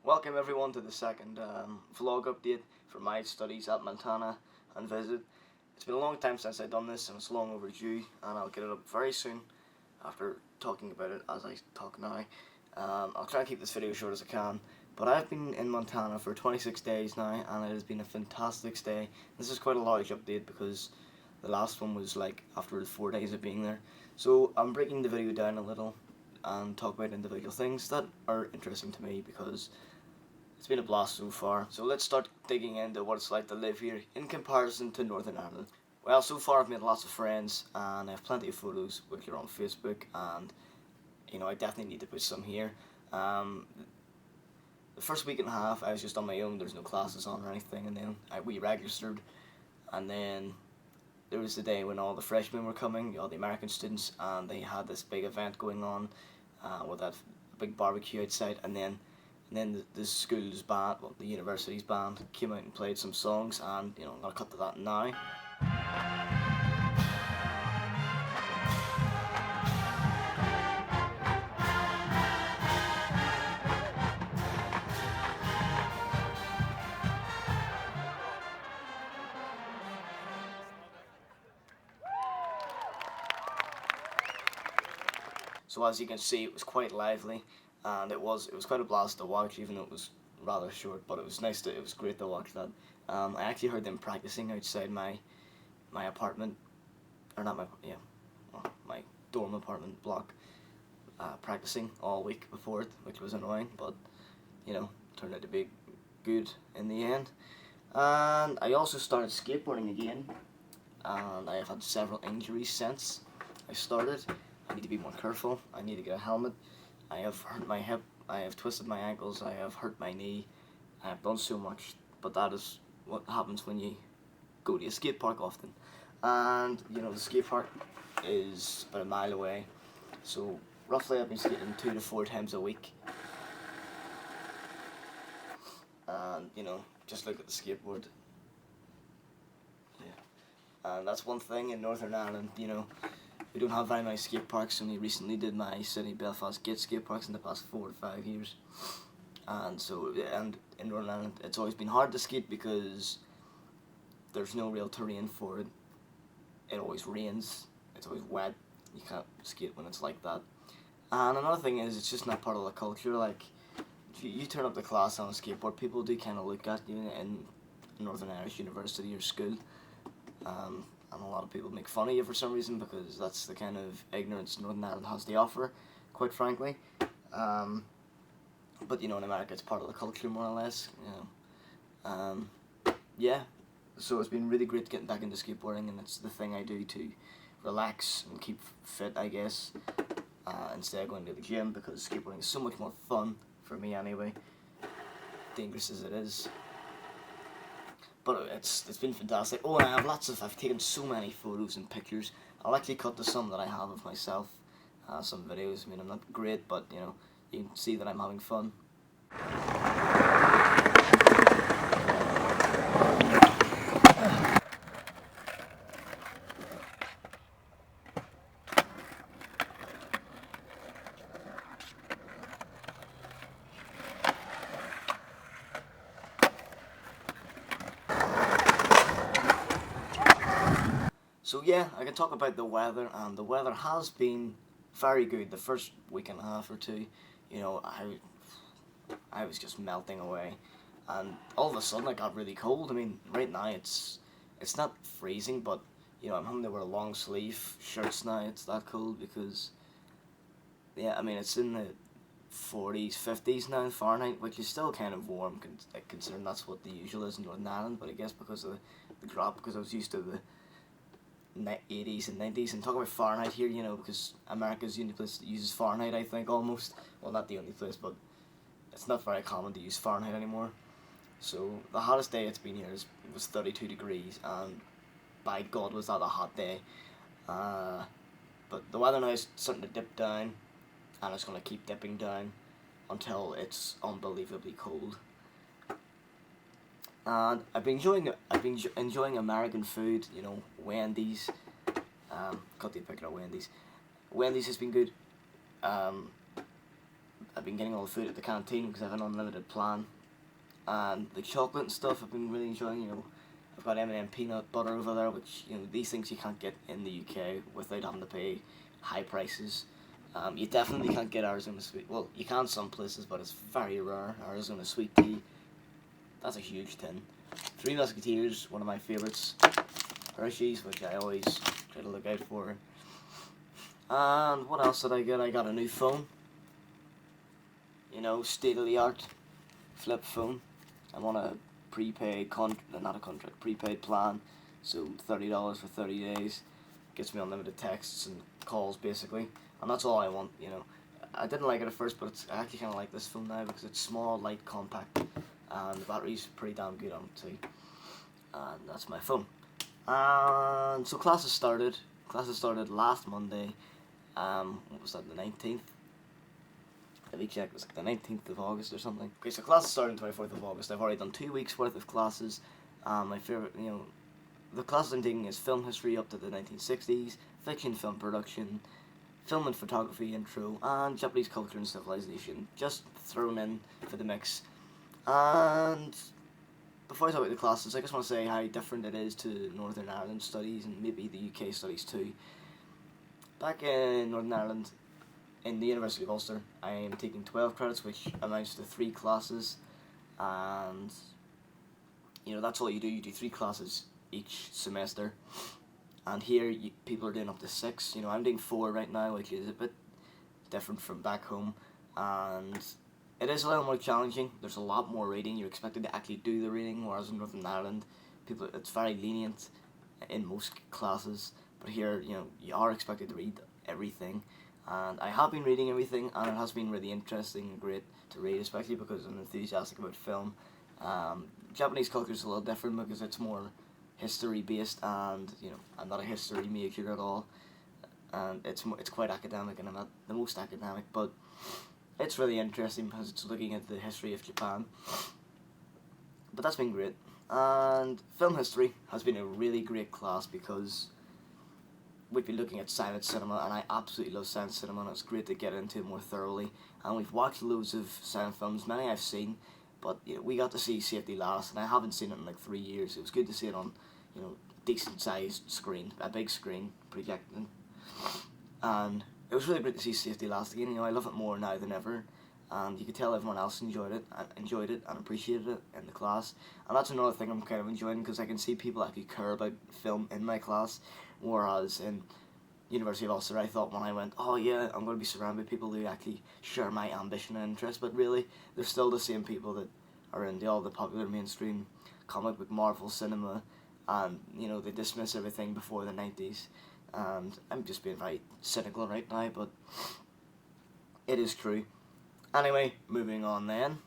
Welcome everyone to the second vlog update for my studies at Montana and visit. It's been a long time since I've done this and it's long overdue, and I'll get it up very soon after talking about it as I talk now. I'll try and keep this video short as I can, but I've been in Montana for 26 days now and it has been a fantastic stay. This is quite a large update because the last one was like after 4 days of being there. So I'm breaking the video down a little and talk about individual things that are interesting to me because it's been a blast so far. So let's start digging into what it's like to live here in comparison to Northern Ireland. Well, so far I've made lots of friends and I have plenty of photos which are on Facebook, and I definitely need to put some here. The first week and a half I was just on my own, there's no classes on or anything, and then we registered, and then there was the day when all the freshmen were coming, all the American students, and they had this big event going on with that big barbecue outside, and then the school's band, well, the university's band, came out and played some songs, and I'm going to cut to that now. So as you can see, it was quite lively, and it was quite a blast to watch, even though it was rather short. But it was great to watch that. I actually heard them practicing outside my apartment, or not my dorm apartment block, practicing all week before it, which was annoying, but turned out to be good in the end. And I also started skateboarding again, and I have had several injuries since I started. I need to be more careful. I need to get a helmet. I have hurt my hip. I have twisted my ankles. I have hurt my knee. I have done so much, but that is what happens when you go to a skate park often. And the skate park is about a mile away, so roughly I've been skating 2 to 4 times a week. And just look at the skateboard. Yeah, and that's one thing in Northern Ireland. We don't have very many skate parks. Only recently did my city, Belfast, get skate parks in the past 4 to 5 years. And in Northern Ireland, it's always been hard to skate because there's no real terrain for it. It always rains. It's always wet. You can't skate when it's like that. And another thing is, it's just not part of the culture. Like, if you turn up to class on a skateboard, people do kind of look at you in Northern Irish University or school. And a lot of people make fun of you for some reason because that's the kind of ignorance Northern Ireland has to offer, quite frankly. But in America it's part of the culture, more or less. Yeah, so it's been really great getting back into skateboarding, and it's the thing I do to relax and keep fit, I guess, instead of going to the gym, because skateboarding is so much more fun, for me anyway, dangerous as it is. But it's been fantastic. Oh, and I've taken so many photos and pictures. I'll actually cut to some that I have of myself, some videos. I mean, I'm not great, but you can see that I'm having fun. So yeah, I can talk about the weather, and the weather has been very good. The first week and a half or two, I was just melting away, and all of a sudden it got really cold. I mean, right now it's not freezing, but I'm having to wear long sleeve shirts now. It's that cold because it's in the 40s, 50s now in Fahrenheit, which is still kind of warm considering that's what the usual is in Northern Ireland. But I guess because of the drop, because I was used to the 80s and 90s, and talking about Fahrenheit here, because America's the only place that uses Fahrenheit, I think, almost. Well, not the only place, but it's not very common to use Fahrenheit anymore. So the hottest day it's been here was 32 degrees, and by God was that a hot day. But the weather now is starting to dip down, and it's going to keep dipping down until it's unbelievably cold. And I've been enjoying American food, Wendy's. Got the picture of Wendy's. Wendy's has been good. I've been getting all the food at the canteen because I have an unlimited plan. And the chocolate and stuff I've been really enjoying. I've got M&M peanut butter over there, which these things you can't get in the UK without having to pay high prices. You definitely can't get Arizona sweet. Well, you can some places, but it's very rare. Arizona sweet tea. That's a huge tin. Three Musketeers, one of my favourites. Hershey's, which I always try to look out for. And what else did I get? I got a new phone. State of the art flip phone. I'm on a prepaid prepaid plan. So $30 for 30 days. Gets me unlimited texts and calls basically. And that's all I want, I didn't like it at first, but I actually kind of like this phone now because it's small, light, compact, and the battery's pretty damn good on it too. And that's my phone. And so classes started. Classes started last Monday. What was that, the 19th? Let me check, it was like the 19th of August or something. Okay, so classes started on 24th of August. I've already done 2 weeks worth of classes. My favourite, the classes I'm taking is film history up to the 1960s, fiction film production, film and photography intro, and Japanese culture and civilization, just thrown in for the mix. And before I talk about the classes, I just want to say how different it is to Northern Ireland studies and maybe the UK studies too. Back in Northern Ireland, in the University of Ulster, I am taking 12 credits, which amounts to 3 classes, and that's all you do. You do 3 classes each semester. And here, people are doing up to 6. I'm doing 4 right now, which is a bit different from back home. And it is a little more challenging. There's a lot more reading. You're expected to actually do the reading, whereas in Northern Ireland, it's very lenient in most classes. But here, you are expected to read everything. And I have been reading everything, and it has been really interesting and great to read, especially because I'm enthusiastic about film. Japanese culture is a little different because it's more history based, and I'm not a history major at all, and it's quite academic, and I'm not the most academic, but it's really interesting because it's looking at the history of Japan. But that's been great. And film history has been a really great class because we've been looking at silent cinema, and I absolutely love silent cinema, and it's great to get into it more thoroughly. And we've watched loads of silent films, many I've seen, but we got to see Safety Last, and I haven't seen it in like 3 years. It was good to see it on, decent sized screen, a big screen, projecting. And it was really great to see Safety Last again. I love it more now than ever, and you could tell everyone else enjoyed it and appreciated it in the class. And that's another thing I'm kind of enjoying, because I can see people actually care about film in my class, whereas in University of Ulster I thought when I went, oh yeah, I'm going to be surrounded by people who actually share my ambition and interest, but really they're still the same people that are in all the popular mainstream comic book Marvel cinema, and they dismiss everything before the 90s. And I'm just being very cynical right now, but it is true. Anyway, moving on then.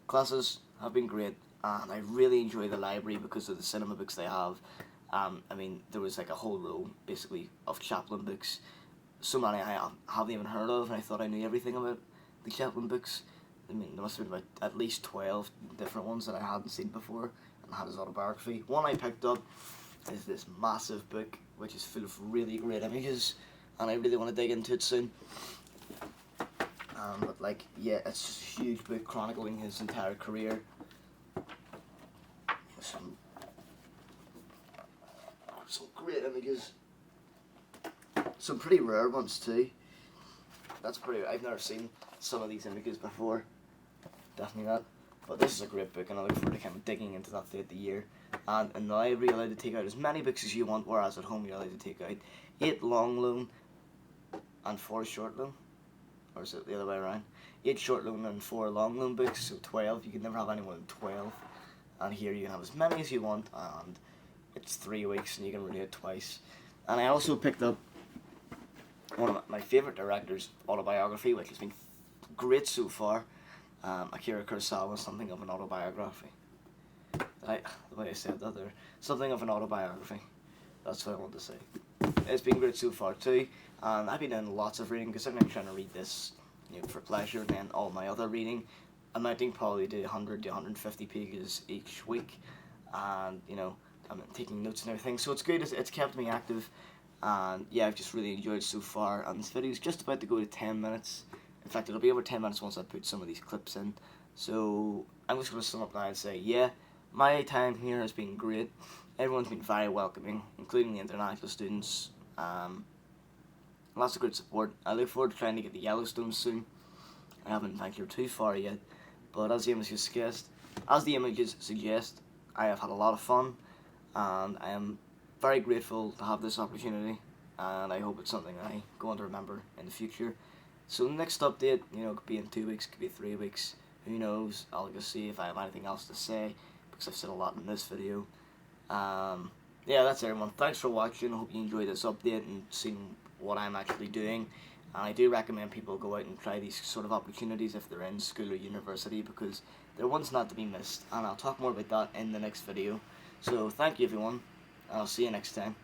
Classes have been great, and I really enjoy the library because of the cinema books they have. There was like a whole row, basically, of Chaplin books. So many I haven't even heard of, and I thought I knew everything about the Chaplin books. There must have been about at least 12 different ones that I hadn't seen before, and had his autobiography. One I picked up is this massive book, which is full of really great images, and I really want to dig into it soon. It's just a huge book chronicling his entire career. Some great images. Some pretty rare ones too. I've never seen some of these images before. Definitely not. But this is a great book, and I look forward to kind of digging into that throughout the year. And in the library you're allowed to take out as many books as you want, whereas at home you're allowed to take out 8 long loan and 4 short loan. Or is it the other way around? 8 short loan and 4 long loan books, so 12. You can never have any more than 12. And here you can have as many as you want, and it's 3 weeks and you can read it twice. And I also picked up one of my favourite directors' autobiography, which has been great so far. Akira Kurosawa, something of an autobiography. The way I said that there, something of an autobiography. That's what I want to say. It's been great so far too, and I've been doing lots of reading because I'm not trying to read this, for pleasure. And then all my other reading, amounting probably to 100 to 150 pages each week, and I'm taking notes and everything. So it's good. It's kept me active, and yeah, I've just really enjoyed it so far. And this video is just about to go to 10 minutes. In fact, it'll be over 10 minutes once I put some of these clips in. So I'm just going to sum up now and say, yeah, my time here has been great. Everyone's been very welcoming, including the international students. Lots of good support. I look forward to trying to get the Yellowstone soon. I haven't ventured too far yet, but as the images suggest, I have had a lot of fun, and I am very grateful to have this opportunity, and I hope it's something I go on to remember in the future. So the next update, could be in 2 weeks, could be 3 weeks, who knows. I'll just see if I have anything else to say, because I've said a lot in this video. Yeah, that's it, everyone. Thanks for watching. I hope you enjoyed this update and seeing what I'm actually doing. And I do recommend people go out and try these sort of opportunities if they're in school or university, because they're ones not to be missed. And I'll talk more about that in the next video. So thank you, everyone, and I'll see you next time.